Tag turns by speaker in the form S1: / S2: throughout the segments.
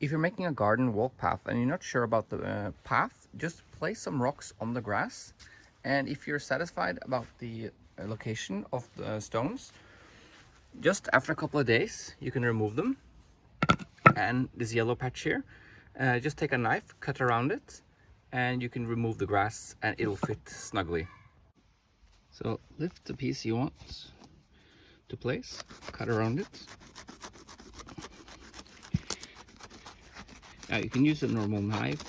S1: If you're making a garden walk path and you're not sure about the path, just place some rocks on the grass. And if you're satisfied about the location of the stones, just after a couple of days, you can remove them. And this yellow patch here, just take a knife, cut around it, and you can remove the grass and it'll fit snugly. So lift the piece you want to place, cut around it. Now you can use a normal knife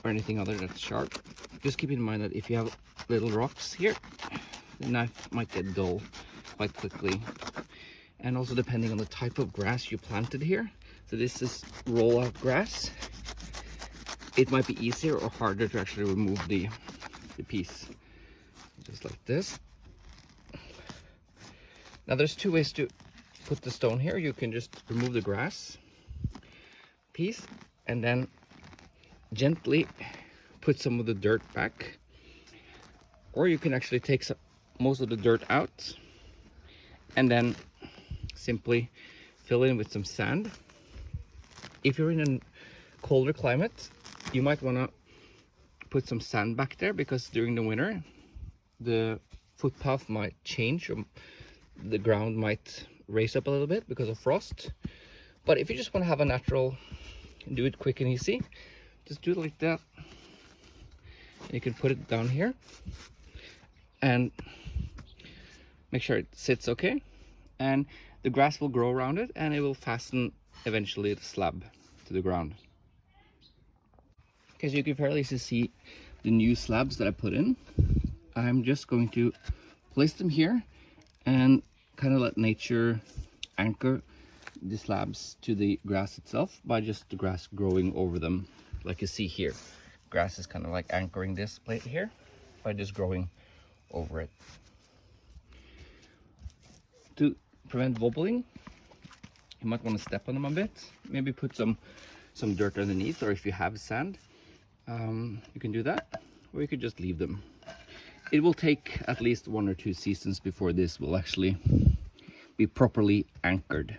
S1: or anything other that's sharp. Just keep in mind that if you have little rocks here, the knife might get dull quite quickly. And also depending on the type of grass you planted here. So this is roll-out grass. It might be easier or harder to actually remove the piece. Just like this. Now there's two ways to put the stone here. You can just remove the grass piece and then gently put some of the dirt back, or you can actually take most of the dirt out and then simply fill in with some sand. If you're in a colder climate, you might want to put some sand back there, because during the winter the footpath might change, or the ground might raise up a little bit because of frost. But if you just want to have a natural, do it quick and easy, just do it like that. You can put it down here and make sure it sits okay, and the grass will grow around it and it will fasten eventually the slab to the ground. Okay, so you can fairly see the new slabs that I put in. I'm just going to place them here and kind of let nature anchor the slabs to the grass itself by just the grass growing over them, like you see here. Grass is kind of like anchoring this plate here by just growing over it. To prevent wobbling, you might want to step on them a bit, maybe put some dirt underneath, or if you have sand, you can do that, or you could just leave them. It will take at least 1 or 2 seasons before this will actually be properly anchored.